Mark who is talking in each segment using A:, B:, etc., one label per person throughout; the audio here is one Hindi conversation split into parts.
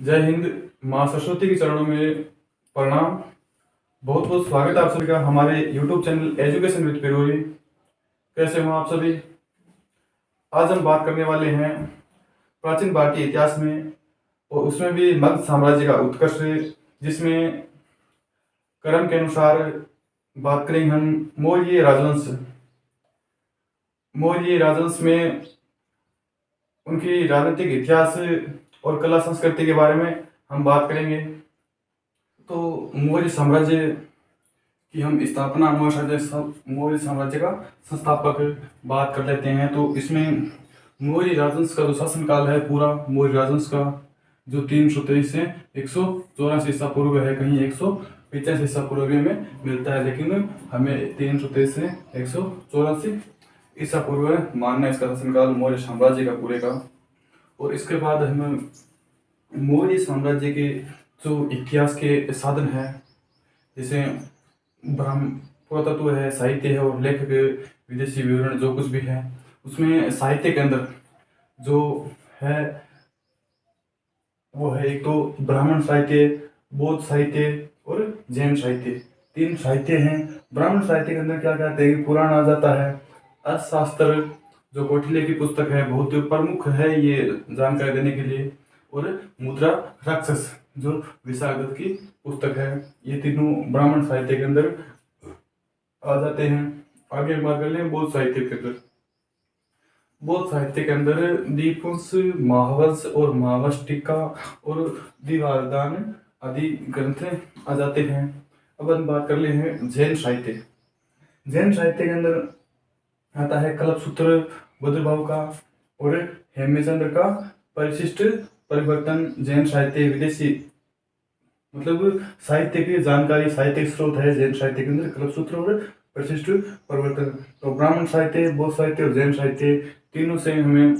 A: जय हिंद। माँ सरस्वती के चरणों में प्रणाम। बहुत बहुत स्वागत है आप सभी का हमारे YouTube चैनल एजुकेशन विद पेरोरी। कैसे हो आप सभी? आज हम बात करने वाले हैं प्राचीन भारतीय इतिहास में और उसमें भी मगध साम्राज्य का उत्कर्ष, जिसमें क्रम के अनुसार बात करेंगे हम मौर्य राजवंश में उनकी राजनीतिक इतिहास और कला संस्कृति के बारे में हम बात करेंगे। तो मौर्य साम्राज्य की हम स्थापना, मौर्य साम्राज्य का संस्थापक बात कर लेते हैं। तो इसमें मौर्य राजवंश का जो शासनकाल है, पूरा मौर्य राजवंश का जो 323 से 184 ईसा पूर्व है, कहीं 185 ईसा पूर्व में मिलता है, लेकिन हमें 323 से 184 ईसा पूर्व मानना है इसका शासनकाल मौर्य साम्राज्य का पूरे का। और इसके बाद हमें मौर्य साम्राज्य के जो इतिहास के साधन है, जैसे ब्रह्म पुरातत्व है, साहित्य है और लेखक विदेशी विवरण जो कुछ भी है, उसमें साहित्य के अंदर जो है वो है एक तो ब्राह्मण साहित्य, बौद्ध साहित्य और जैन साहित्य। 3 साहित्य हैं। ब्राह्मण साहित्य के अंदर क्या कहते हैं? पुराण आ जाता है। अर्थशास्त्र जो कौटिल्य की पुस्तक है, बहुत प्रमुख है ये जानकारी देने के लिए। और मुद्रा राक्षस जो विशाखदत्त की पुस्तक है। ये तीनों ब्राह्मण साहित्य के अंदर आ जाते हैं। आगे बात कर लें बौद्ध साहित्य के अंदर। बौद्ध साहित्य के अंदर दीपवंश, महावंश और महावष्टिका और दीवारदान आदि ग्रंथ आ जाते हैं। अब हम बात कर ले हैं जैन साहित्य। जैन साहित्य के अंदर आता है कल्पसूत्र भद्रभाव का और हेमचंद्र का परिशिष्ट परिवर्तन। जैन साहित्य विदेशी मतलब साहित्य की जानकारी, साहित्यिक स्रोत है जैन साहित्य के अंदर कल्पसूत्र और परिशिष्ट परिवर्तन। तो ब्राह्मण साहित्य, बौद्ध साहित्य और जैन साहित्य तीनों से हमें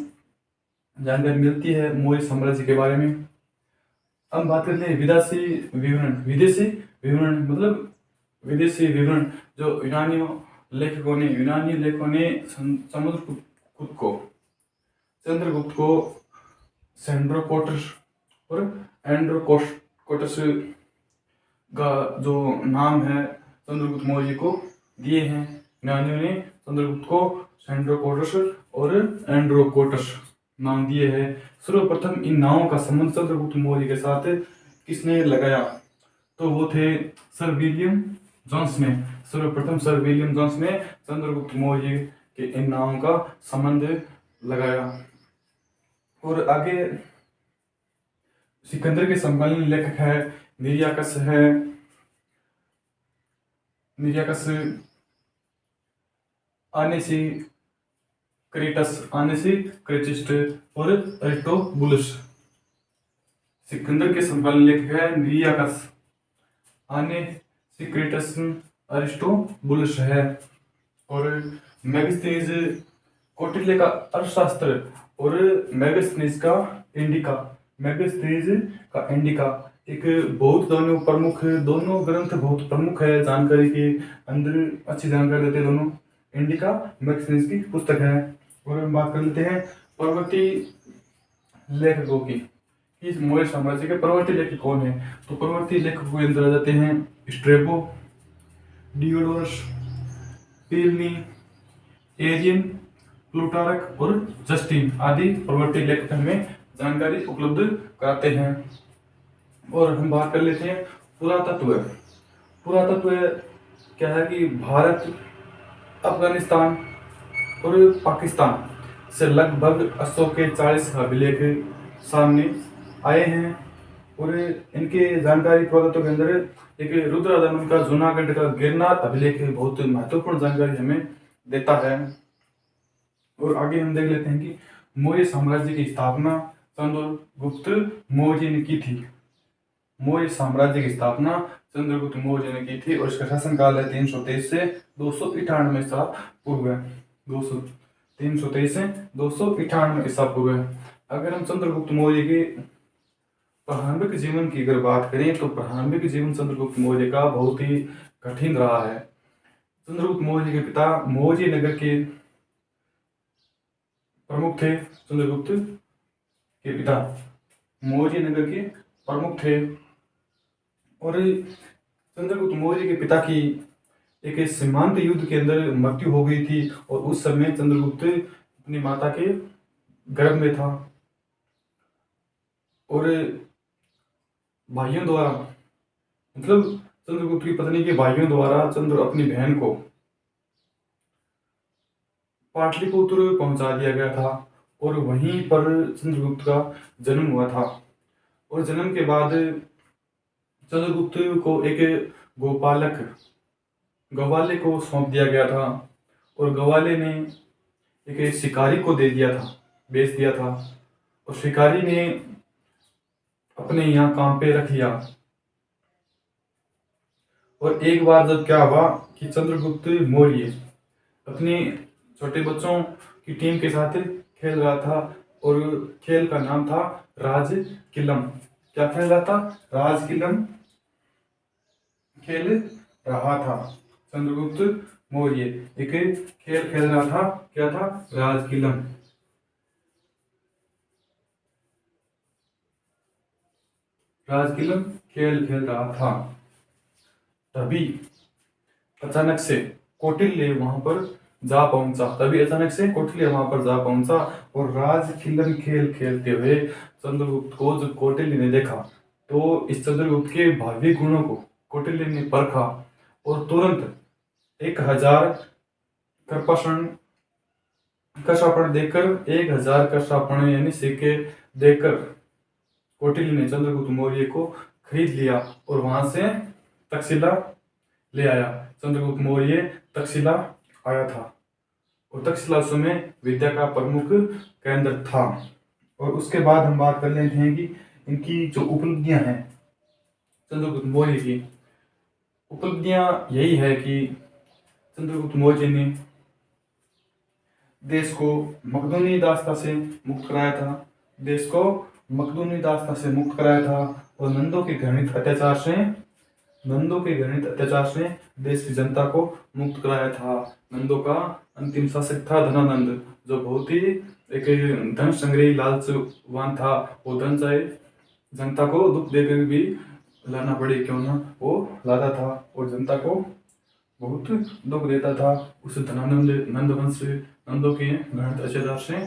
A: जानकारी मिलती है मौर्य साम्राज्य के बारे में। अब बात करते हैं विदेशी विवरण। विदेशी विवरण मतलब विदेशी विवरण जो यूनानी लेखकों ने चंद्रगुप्त को सेंड्रोकोटस और एंड्रोकोटस का जो नाम है चंद्रगुप्त मौर्य को दिए हैं। यूनानियों ने चंद्रगुप्त को सेंड्रोकोटस और एंड्रोकोटस नाम दिए हैं। सर्वप्रथम इन नामों का संबंध चंद्रगुप्त मौर्य के साथ किसने लगाया? तो वो थे सर विलियम जोन्स ने। सर्वप्रथम सर विलियम जोन्स ने चंद्रगुप्त मौर्य के इन नामों का संबंध लगाया। और आगे सिकंदर के समकालीन लेखक है निर्याकस आनेसी और अरिस्टोबुलस। सिकंदर के समकालीन लेखक है निर्याकस, आनेसिक्रेटस, अरिस्टोबुलस है। और मेगास्थनीज कौटिल्य का अर्थशास्त्र और मेगास्थनीज का इंडिका एक बहुत दोनों ग्रंथ बहुत प्रमुख है जानकारी के अंदर, अच्छी जानकारी देते हैं दोनों। इंडिका मेगास्थनीज की पुस्तक है। और हम बात कर लेते हैं परवर्ती लेखकों की। इस मौर्य साम्राज्य के परवर्ती लेखक कौन है? तो परवर्ती लेखकों के अंदर आ जाते हैं स्ट्रेबो, डियोडोरस, प्लिनी, एरियन, प्लूटारक और जस्टिन आदि परवर्ती लेखक हमें जानकारी उपलब्ध कराते हैं। और हम बात कर लेते हैं पुरातत्व। क्या है कि भारत, अफगानिस्तान और पाकिस्तान से लगभग 840 अभिलेख सामने आए हैं। और इनके जानकारी पुरातत्व के अंदर एक रुद्रदामन का जूनागढ़ का गिरनार अभिलेख बहुत महत्वपूर्ण जानकारी हमें देता है। और आगे हम देख लेते हैं कि मौर्य साम्राज्य की स्थापना चंद्रगुप्त मौर्य ने की थी। मौर्य साम्राज्य की स्थापना चंद्रगुप्त मौर्य ने की थी और इसका शासनकाल है 323 से 298 ईसा पूर्व। 323 से 298 ईसा पूर्व। अगर हम चंद्रगुप्त मौर्य के प्रारंभिक जीवन की अगर बात करें तो प्रारंभिक जीवन चंद्रगुप्त मौर्य का बहुत ही कठिन रहा है। चंद्रगुप्त मौर्य के पिता मौर्य नगर के प्रमुख थे। चंद्रगुप्त के पिता मौर्य नगर के प्रमुख थे। और चंद्रगुप्त मौर्य के पिता की एक सीमांत युद्ध के अंदर मृत्यु हो गई थी, और उस समय चंद्रगुप्त अपनी माता के गर्भ में था। और भाइयों द्वारा, मतलब चंद्रगुप्त की पत्नी के भाइयों द्वारा चंद्र अपनी बहन को पाटलिपुत्र पहुंचा दिया गया था, और वहीं पर चंद्रगुप्त का जन्म हुआ था। और जन्म के बाद चंद्रगुप्त को एक गोपालक गवाले को सौंप दिया गया था, और गवाले ने एक शिकारी को दे दिया था, बेच दिया था, और शिकारी ने अपने यहाँ काम पे रख लिया। और एक बार जब क्या हुआ कि चंद्रगुप्त मौर्य अपने छोटे बच्चों की टीम के साथ खेल रहा था, और खेल का नाम था राज किलम। क्या खेल रहा था? राज किलम खेल रहा था। चंद्रगुप्त मौर्य एक खेल खेल रहा था, क्या था? राज किलम। राज किलम खेल खेल रहा था। तभी अचानक से कौटिल्य वहां पर जा पहुंचा। और राज किलन खेल खेलते हुए चंद्रगुप्त को जब कौटिल्य ने देखा, तो इस चंद्रगुप्त के भावी गुणों को कौटिल्य ने परखा, और तुरंत 1000 कृपाषण कशापण देकर 1000 कशापण यानी सिक्के देकर कौटिल्य ने चंद्रगुप्त मौर्य को खरीद लिया, और वहां से तक्षशिला ले आया। चंद्रगुप्त मौर्य तक्षशिला आया था, और तक्षशिला उस समय विद्या का प्रमुख केंद्र था। और उसके बाद हम बात कर लेते हैं कि इनकी जो उपलब्धियां हैं, चंद्रगुप्त मौर्य की उपलब्धियां यही है कि चंद्रगुप्त मौर्य ने देश को मकदूनी दास्ता से मुक्त कराया था, और नंदों के घृणित अत्याचार से देश की जनता को मुक्त कराया था। नंदों का अंतिम शासक था धनानंद, जो बहुत ही एक धन संग्रही लालचवान था। वो धन चाहे जनता को दुख देकर भी लाना पड़े क्यों ना, वो लाता था, और जनता को बहुत दुख देता था। उस धनानंद नंदवंश नंदों के घृणित अत्याचार से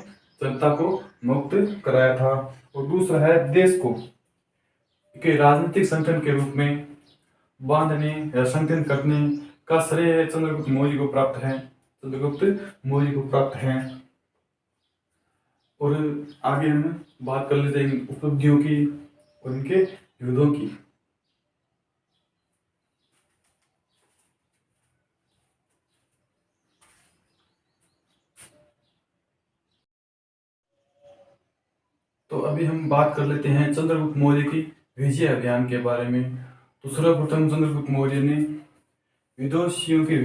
A: जनता को मुक्त कराया था। और दूसरा है देश को एक राजनीतिक संगठन के रूप में बांधने या संगठन करने का श्रेय चंद्रगुप्त मौर्य को प्राप्त है। और आगे हम बात कर लेते हैं उपलब्धियों की और इनके युद्धों की। तो अभी हम बात कर लेते हैं चंद्रगुप्त मौर्य की विजय अभियान के बारे में। तो सर्वप्रथम चंद्रगुप्त मौर्य ने विदेशियों के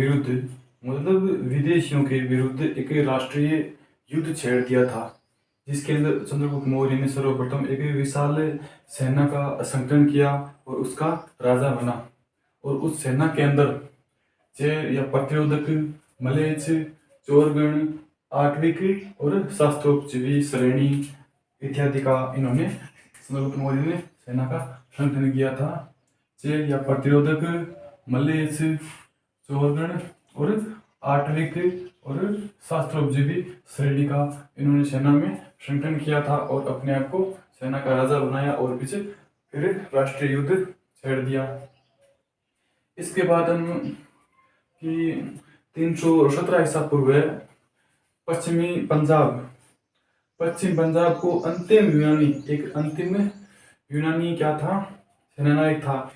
A: विरुद्ध एक राष्ट्रीय युद्ध छेड़ दिया था, जिसके अंदर चंद्रगुप्त मौर्य ने सर्वप्रथम एक विशाल सेना का संगठन किया और उसका राजा बना। और उस सेना के अंदर चेर या प्रतिरोधक, मलेच्छ, चोरगण, आठविक और शास्त्रोपजीवी श्रेणी इत्यादि का इन्होंने चंद्रगुप्त मौर्य ने सेना का संगठन किया था। चेर या प्रतिरोधक, मलेच्छ, चोरगण और आठविक और शास्त्रोपजीवी श्रेणी का इन्होंने सेना में संगठन किया था, और अपने आप को सेना का राजा बनाया, और पीछे फिर राष्ट्रीय युद्ध छेड़ दिया। इसके बाद हम कि 317 ईसा पूर्व पश्चिम पंजाब को अंतिम यूनानी क्या था? सेनानायक था,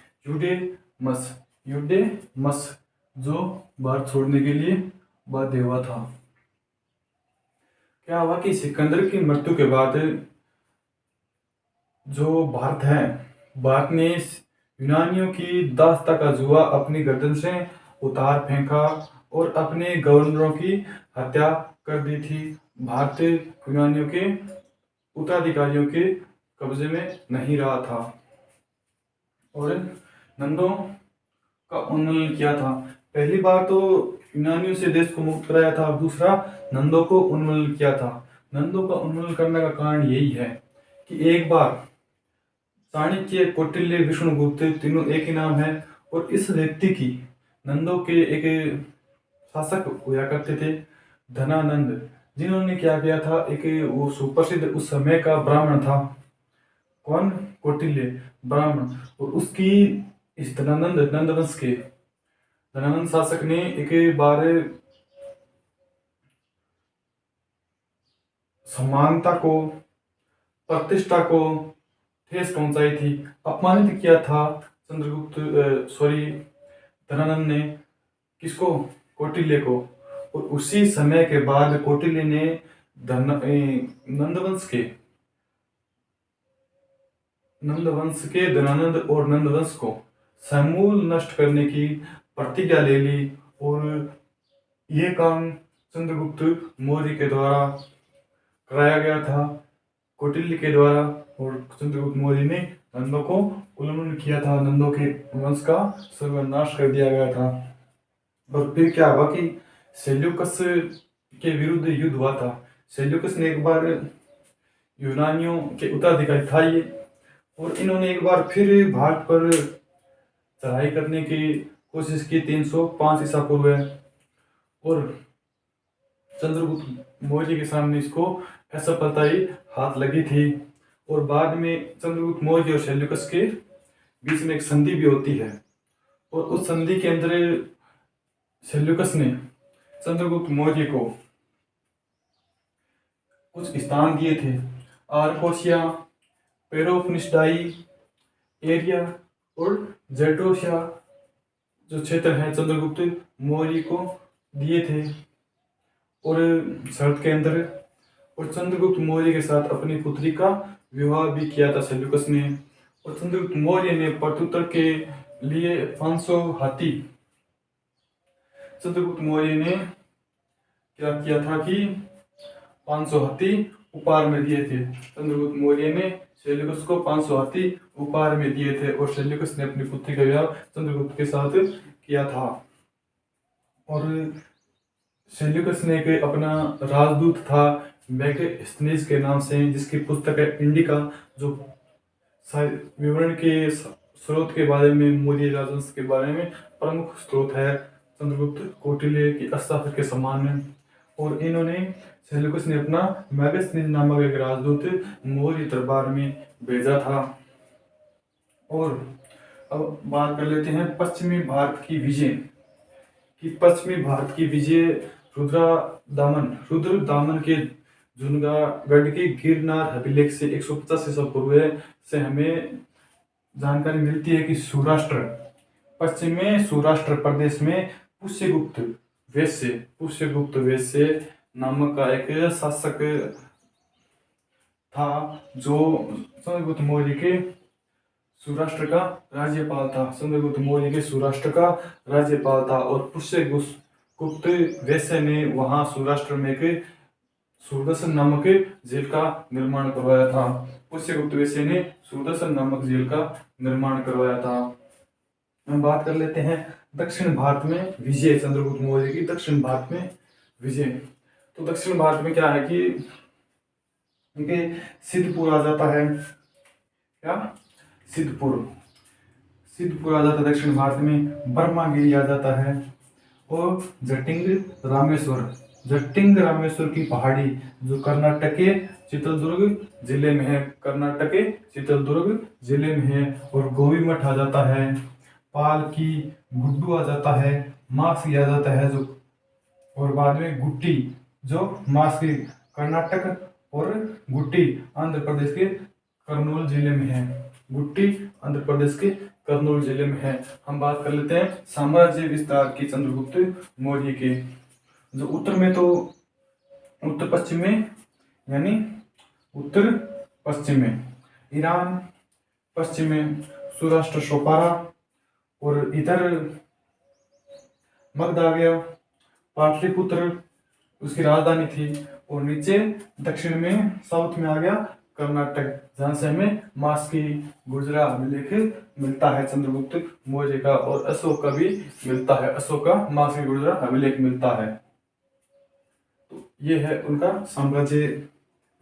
A: यूडेमस, जो भारत छोड़ने के लिए बाध्य हुआ था। क्या हुआ कि सिकंदर की मृत्यु के बाद जो भारत ने यूनानियों की दासता का जुआ अपनी गर्दन से उतार फेंका और अपने गवर्नरों की हत्या कर दी थी। भारत यूनानियों के उत्तराधिकारियों के कब्जे में नहीं रहा था, और नंदों का उन्मूलन किया था। पहली बार तो यूनानियों से देश को मुक्त कराया था, और दूसरा नंदों को उन्मूलन किया था। नंदों का उन्मूलन करने का कारण यही है कि एक बार चाणक्य, कौटिल्य, विष्णुगुप्त तीनों एक ही नाम है। और इस व्यक्ति की नंदों के एक शासक हुआ करते थे, धनानंद, जिन्होंने क्या किया था, एक वो सुप्रसिद्ध उस समय का ब्राह्मण था। कौन? कौटिल्य ब्राह्मण। और उसकी इस धनानंद नंदवंश के धनानंद शासक ने एक बार समानता को, प्रतिष्ठा को ठेस पहुंचाई थी, अपमानित किया था चंद्रगुप्त सॉरी धनानंद ने। किसको? कौटिल्य को। और उसी समय के बाद कौटिल्य ने नंदवंश के धनानंद और नंदवंश को समूल नष्ट करने की प्रतिज्ञा ले ली। और यह काम चंद्रगुप्त मौर्य के द्वारा कराया गया था, कौटिल्य के द्वारा। और चंद्रगुप्त मौर्य ने नंदों को उन्मूलन किया था, नंदों के वंश का सर्वनाश कर दिया गया था। और फिर क्या हुआ कि सेल्यूकस के विरुद्ध युद्ध हुआ था। सेल्यूकस ने एक बार यूनानियों के उत्तराधिकारी था ये, और इन्होंने एक बार फिर भारत पर चढ़ाई करने की कोशिश की 305 ईसा पूर्व। और चंद्रगुप्त मौर्य के सामने इसको असफलता ही हाथ लगी थी। और बाद में चंद्रगुप्त मौर्य और सेल्यूकस के बीच में एक संधि भी होती है। और उस संधि के अंदर सेल्यूकस ने चंद्रगुप्त मौर्य को कुछ स्थान दिए थे, आर्कोसिया, पेरोफनिस्टाई एरिया और जेटोसिया जो क्षेत्र है चंद्रगुप्त मौर्य को दिए थे, और शर्त के अंदर। और चंद्रगुप्त मौर्य के साथ अपनी पुत्री का विवाह भी किया था सेल्यूकस ने। और चंद्रगुप्त मौर्य ने प्रत्युत्तर के लिए 500 हाथी, चंद्रगुप्त मौर्य ने क्या किया था कि 500 हाथी उपहार में दिए थे। चंद्रगुप्त मौर्य ने सेल्यूकस को 500 हाथी उपहार में दिए थे, और सेल्यूकस ने अपनी पुत्री का विवाह चंद्रगुप्त के साथ किया था। और सेल्यूकस ने एक अपना राजदूत था मेगास्थनीज के नाम से, जिसकी पुस्तक है इंडिका, जो विवरण के स्रोत के बारे में, मौर्य राजवंश के बारे में प्रमुख स्रोत है चंद्रगुप्त कौटिल्य की हस्ताक्षर के समान है। और इन्होंने सेल्यूकस ने अपना मेगास्थनीज नामक एक राजदूत मौर्य दरबार में भेजा था। और अब बात कर लेते हैं पश्चिमी भारत की विजय कि पश्चिमी भारत की विजय रुद्रदामन के जुनागढ़ के गिरनार अभिलेख से 150 ईसा पूर्व से हमें जानकारी मिलती है कि पश्चिम में सौराष्ट्र प्रदेश में पुष्यगुप्त वैश्य नामक का एक शासक था, जो चंद्रगुप्त मौर्य के सौराष्ट्र का राज्यपाल था। चंद्रगुप्त मौर्य के सौराष्ट्र का राज्यपाल था। और पुष्यगुप्त वैश्य ने वहां सौराष्ट्र में एक सुदर्शन नामक जेल का निर्माण करवाया था। पुष्यगुप्त वैश्य ने सुदर्शन नामक जेल का निर्माण करवाया था। हम बात कर लेते हैं दक्षिण भारत में विजय, चंद्रगुप्त मौर्य की दक्षिण भारत में विजय। तो दक्षिण भारत में क्या है कि सिद्धपुर आ जाता है। क्या? सिद्धपुर आ जाता है दक्षिण भारत में। ब्रह्मागिरी आ जाता है। और जटिंग रामेश्वर की पहाड़ी जो कर्नाटक के चित्रदुर्ग जिले में है। और गोवी मठ आ जाता है। पालकी, गुड्डू आ जाता है। मास्की आ जाता है जो, और बाद में गुट्टी जो मास्की कर्नाटक, और गुट्टी आंध्र प्रदेश के कर्नूल जिले में है। हम बात कर लेते हैं साम्राज्य विस्तार की चंद्रगुप्त मौर्य के। जो उत्तर में तो उत्तर पश्चिम में ईरान, पश्चिम में सौराष्ट्र सोपारा, और इधर मगधाविया, पाटलिपुत्र उसकी राजधानी थी। और नीचे दक्षिण में साउथ में आ गया कर्नाटक, जहां से हमें मास्की गुर्जरा अभिलेख मिलता है चंद्रगुप्त मौर्य का। और अशोक का भी मिलता है, अशोक का मास्की गुर्जरा अभिलेख मिलता है। तो ये है उनका साम्राज्य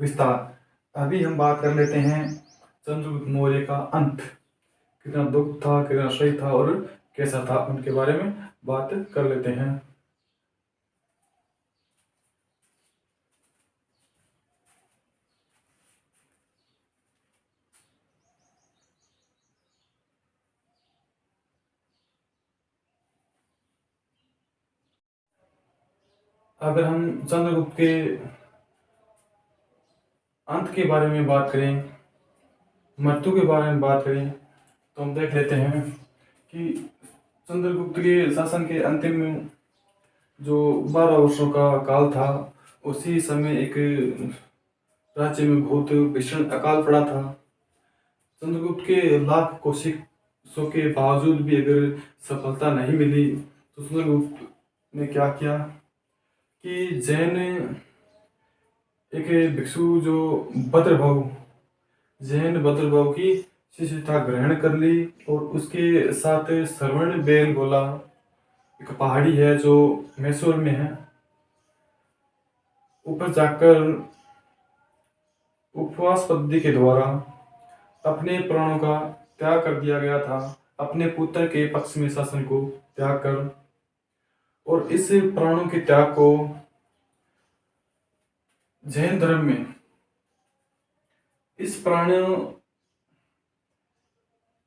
A: विस्तार। अभी हम बात कर लेते हैं चंद्रगुप्त मौर्य का अंत कितना दुख था, कितना सही था और कैसा था, उनके बारे में बात कर लेते हैं। अगर हम चंद्रगुप्त के अंत के बारे में बात करें, मृत्यु के बारे में बात करें, तो हम देख लेते हैं कि चंद्रगुप्त के शासन के अंतिम जो 12 वर्षों का काल था, उसी समय एक राज्य में बहुत भीषण अकाल पड़ा था। चंद्रगुप्त के लाख कोशिशों के बावजूद भी अगर सफलता नहीं मिली, तो चंद्रगुप्त ने क्या किया कि जैन एक भिक्षु जो भद्रभाव, जैन भद्रभाव की शिष्यता ग्रहण कर ली और उसके साथ श्रवण बेलगोला एक पहाड़ी है जो मैसूर में है, ऊपर जाकर उपवास पद्धति के द्वारा अपने प्राणों का त्याग कर दिया गया था, अपने पुत्र के पक्ष में शासन को त्याग कर। और इस प्राणों के त्याग को जैन धर्म में, इस प्राणों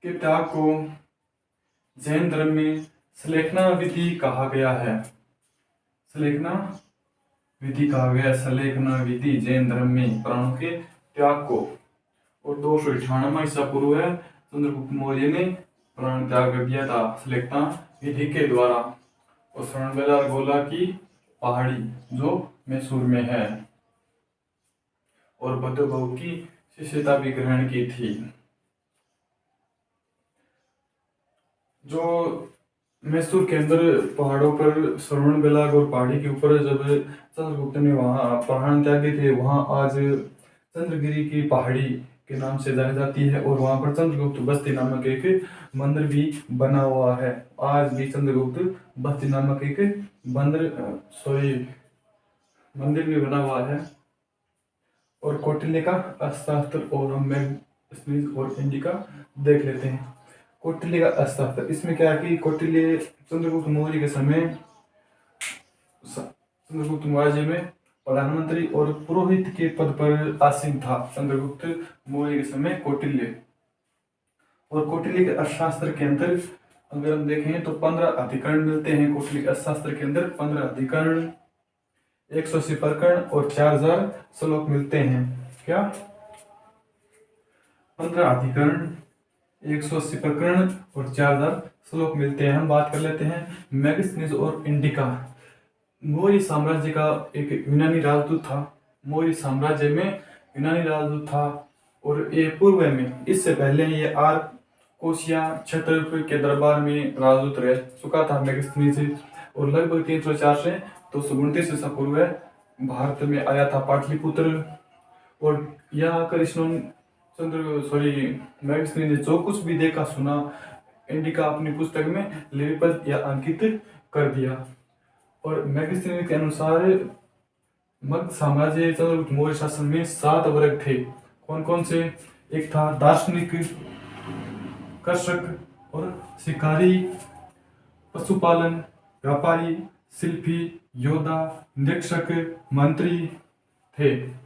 A: के त्याग को जैन धर्म में सलेखना विधि कहा गया है। सलेखना विधि कहा गया, सलेखना विधि जैन धर्म में प्राणों के त्याग को। और 298 ईसा पूर्व है चंद्रगुप्त मौर्य ने प्राण त्याग कर दिया था सलेखना विधि के द्वारा, और श्रवणबेलगोला की पहाड़ी जो मैसूर में है, और भद्रभाव की शिष्यता भी ग्रहण की थी। जो मैसूर के अंदर पहाड़ों पर श्रवणबेलगोला और पहाड़ी के ऊपर जब चंद्रगुप्त ने वहाँ प्राण त्यागे थे, वहाँ आज चंद्रगिरी की पहाड़ी के नाम से जानी जाती है, और वहाँ पर चंद्रगुप्त बस्ती नामक एक मंदिर भी बना हुआ है। आज भी चंद्रगुप्त बस्ती नामक एक मंदिर भी बना हुआ है। और कौटिल्य का अर्थशास्त्र और हम मैगस्थनीज और इंडिका देख लेते हैं। कौटिल्य का अर्थशास्त्र, इसमें क्या है कि कौटिल्य चंद्रगुप्त मौर्य के समय चंद्रगुप्त मौर्य में प्रधानमंत्री और पुरोहित के पद पर आसीन था। चंद्रगुप्त मौर्य के समय कौटिल्य, और कौटिल्य के अर्थशास्त्र के अंदर अगर हम देखें तो 15 अधिकरण मिलते हैं। कौटिल्य के अर्थशास्त्र के अंदर 15 अधिकरण, 180 प्रकरण और 4000 श्लोक मिलते हैं। क्या 15 अधिकरण, 180 प्रकरण और 4000 श्लोक मिलते हैं। हम बात कर लेते हैं मैगस्थनीज और इंडिका। मौर्य साम्राज्य का एक यूनानी राजदूत था। मौर्य साम्राज्य में यूनानी राजदूत था, और ये पूर्व में, इससे पहले ये कोशिया क्षेत्र के दरबार में राजदूत रह चुका था मैगस्थनीज, और लगभग 304 से 229 ईसा पूर्व भारत में आया था पाटलिपुत्र। और यहाँ आकर इसने मैगस्थनीज ने जो कुछ भी देखा सुना, इंडिका अपनी पुस्तक में लिपिबद्ध या अंकित कर दिया। और मैगस्थनीज के अनुसार मगध साम्राज्य चंद्रगुप्त मौर्य शासन में 7 वर्ग थे। कौन कौन से? एक था दार्शनिक, कृषक और शिकारी, पशुपालन, व्यापारी, शिल्पी, योद्धा, निरीक्षक, मंत्री थे।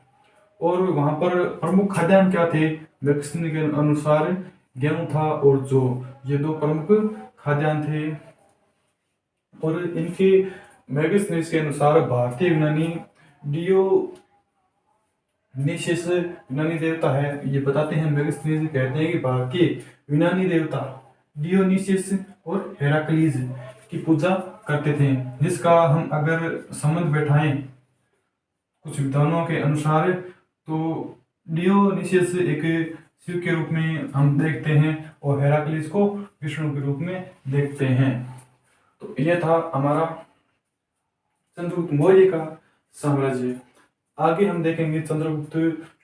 A: और वहां पर प्रमुख खाद्यान्न क्या थे? मैगस्थनीज के अनुसार गेहूं था और जौ, ये 2 प्रमुख खाद्यान्न थे। और इनके मैगस्थनीज के अनुसार भारतीय यूनानी डियोनिसियस यूनानी देवता है, ये बताते हैं। मैगस्थनीज कहते हैं कि भारतीय यूनानी देवता डियोनिसियस और हेराक्लीज की पूजा करते थे, जिसका हम अगर संबंध बैठाएं कुछ विद्वानों के अनुसार, तो डियोनिसियस एक शिव के रूप में हम देखते हैं और हेराक्लीज को विष्णु के रूप में देखते हैं। तो यह था हमारा चंद्रगुप्त मौर्य का साम्राज्य। आगे हम देखेंगे चंद्रगुप्त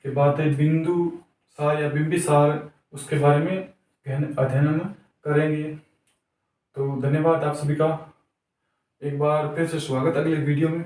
A: के बाद बिंदुसार या बिंबिसार, उसके बारे में अध्ययन हम करेंगे। तो धन्यवाद आप सभी का, एक बार फिर से स्वागत अगले वीडियो में।